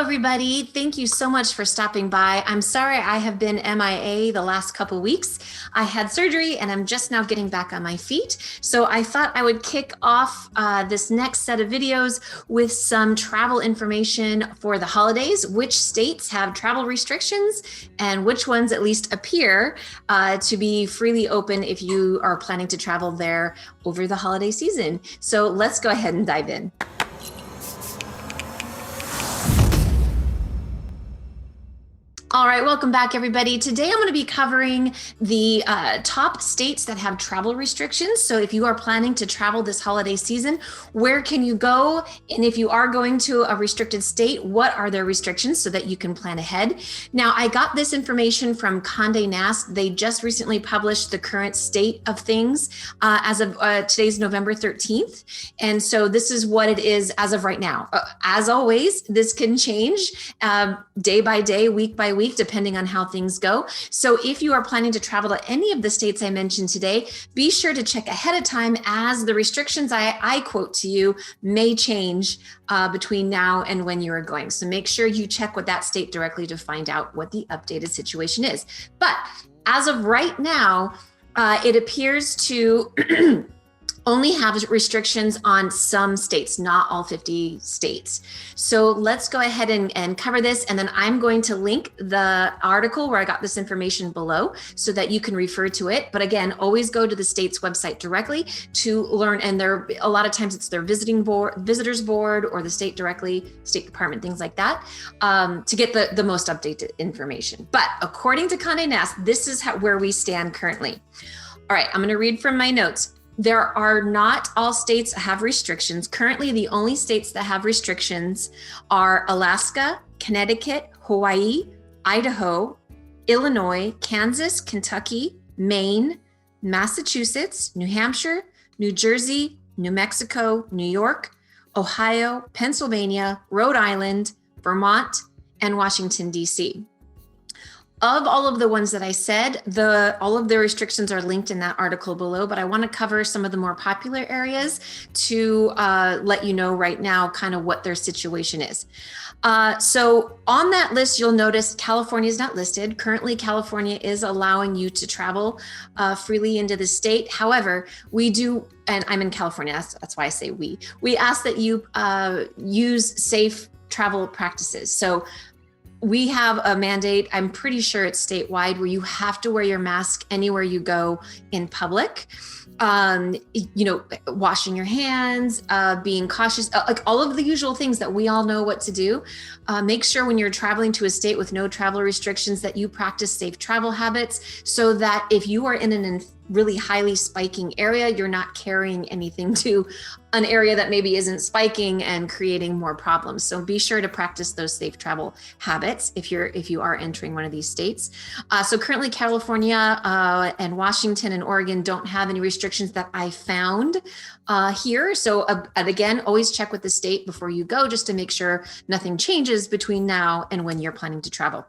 everybody. Thank you so much for stopping by. I'm sorry I have been MIA the last couple weeks. I had surgery and I'm just now getting back on my feet. So I thought I would kick off this next set of videos with some travel information for the holidays, which states have travel restrictions and which ones at least appear to be freely open if you are planning to travel there over the holiday season. So let's go ahead and dive in. All right, welcome back, everybody. Today I'm going to be covering the top states that have travel restrictions. So if you are planning to travel this holiday season, where can you go? And if you are going to a restricted state, what are their restrictions so that you can plan ahead? Now, I got this information from Conde Nast. They just recently published the current state of things as of today's November 13th. And so this is what it is as of right now. As always, this can change day by day, week by week, depending on how things go. So if you are planning to travel to any of the states I mentioned today, be sure to check ahead of time, as the restrictions I quote to you may change between now and when you are going. So make sure you check with that state directly to find out what the updated situation is. But as of right now, it appears to only have restrictions on some states, not all 50 states. So let's go ahead and cover this. And then I'm going to link the article where I got this information below so that you can refer to it. But again, always go to the state's website directly to learn. And a lot of times it's their visitors board or the state directly, State Department, things like that, to get the most updated information. But according to Conde Nast, this is where we stand currently. All right, I'm going to read from my notes. There are not all states that have restrictions. Currently, the only states that have restrictions are Alaska, Connecticut, Hawaii, Idaho, Illinois, Kansas, Kentucky, Maine, Massachusetts, New Hampshire, New Jersey, New Mexico, New York, Ohio, Pennsylvania, Rhode Island, Vermont, and Washington, D.C. Of all of the ones that I said, all of the restrictions are linked in that article below, but I want to cover some of the more popular areas to let you know right now kind of what their situation is. So on that list, you'll notice California is not listed. Currently, California is allowing you to travel freely into the state. However, we do, and I'm in California, that's why I say we ask that you use safe travel practices. So we have a mandate, I'm pretty sure it's statewide, where you have to wear your mask anywhere you go in public. Washing your hands, being cautious, like all of the usual things that we all know what to do. Make sure when you're traveling to a state with no travel restrictions that you practice safe travel habits so that if you are in an really highly spiking area, you're not carrying anything to an area that maybe isn't spiking and creating more problems. So be sure to practice those safe travel habits if you are entering one of these states. So currently California and Washington and Oregon don't have any restrictions that I found here. So and again, always check with the state before you go just to make sure nothing changes between now and when you're planning to travel.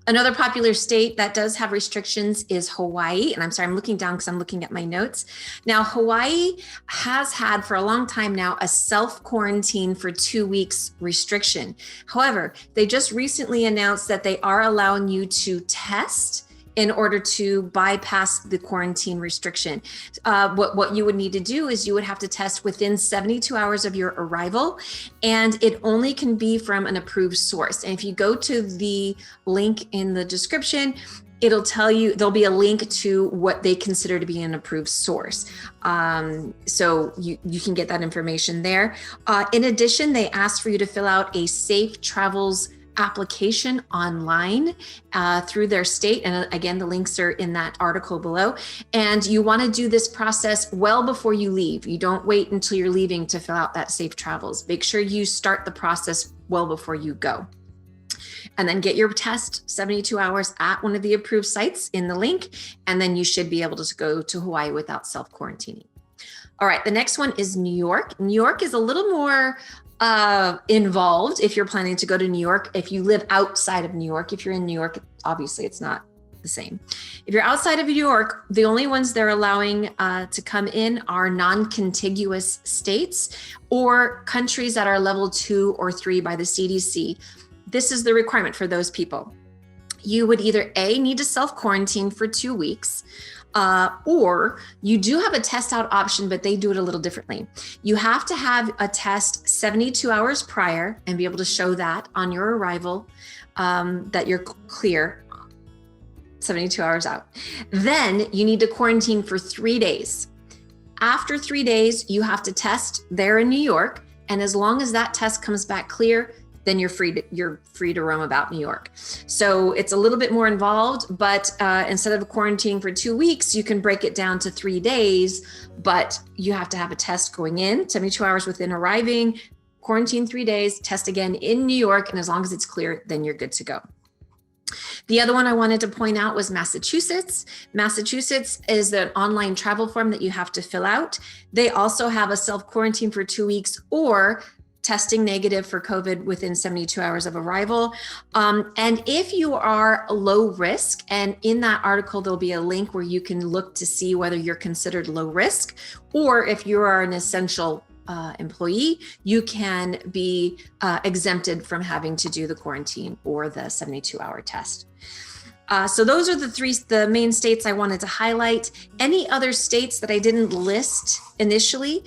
Another popular state that does have restrictions is Hawaii. And I'm sorry, I'm looking down because I'm looking at my notes. Now, Hawaii has had for a long time now a self-quarantine for 2 weeks restriction. However, they just recently announced that they are allowing you to test in order to bypass the quarantine restriction. What you would need to do is you would have to test within 72 hours of your arrival, and it only can be from an approved source. And if you go to the link in the description, it'll tell you, there'll be a link to what they consider to be an approved source. So you can get that information there. In addition, they asked for you to fill out a safe travels application online through their state. And again, the links are in that article below. And you want to do this process well before you leave. You don't wait until you're leaving to fill out that safe travels. Make sure you start the process well before you go. And then get your test 72 hours at one of the approved sites in the link. And then you should be able to go to Hawaii without self-quarantining. All right, the next one is New York. New York is a little more involved if you're planning to go to New York. If you live outside of New York, if you're in New York, obviously it's not the same. If you're outside of New York, the only ones they're allowing to come in are non-contiguous states or countries that are level 2 or 3 by the CDC. This is the requirement for those people. You would either A, need to self-quarantine for 2 weeks, or you do have a test out option, but they do it a little differently. You have to have a test 72 hours prior and be able to show that on your arrival, that you're clear 72 hours out. Then you need to quarantine for 3 days. After 3 days, you have to test there in New York. And as long as that test comes back clear, then you're free to roam about New York. So it's a little bit more involved, but instead of quarantining for 2 weeks, you can break it down to 3 days, but you have to have a test going in 72 hours within arriving, quarantine 3 days, test again in New York. And as long as it's clear, then you're good to go. The other one I wanted to point out was Massachusetts. Massachusetts is an online travel form that you have to fill out. They also have a self-quarantine for 2 weeks or testing negative for COVID within 72 hours of arrival. And if you are low risk, and in that article, there'll be a link where you can look to see whether you're considered low risk, or if you are an essential employee, you can be exempted from having to do the quarantine or the 72-hour test. So those are the main states I wanted to highlight. Any other states that I didn't list initially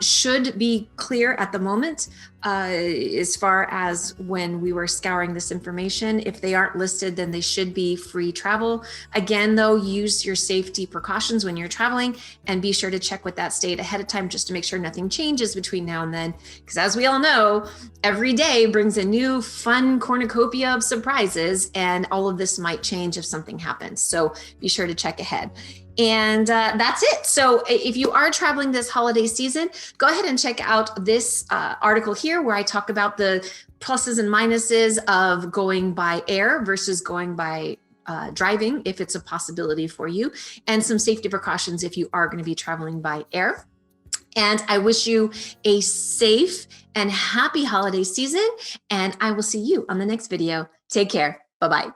should be clear at the moment as far as when we were scouring this information. If they aren't listed, then they should be free travel. Again, though, use your safety precautions when you're traveling and be sure to check with that state ahead of time just to make sure nothing changes between now and then. Because as we all know, every day brings a new fun cornucopia of surprises, and all of this might change if something happens. So be sure to check ahead. And that's it. So if you are traveling this holiday season, go ahead and check out this article here where I talk about the pluses and minuses of going by air versus going by driving, if it's a possibility for you, and some safety precautions if you are going to be traveling by air. And I wish you a safe and happy holiday season, and I will see you on the next video. Take care. Bye-bye.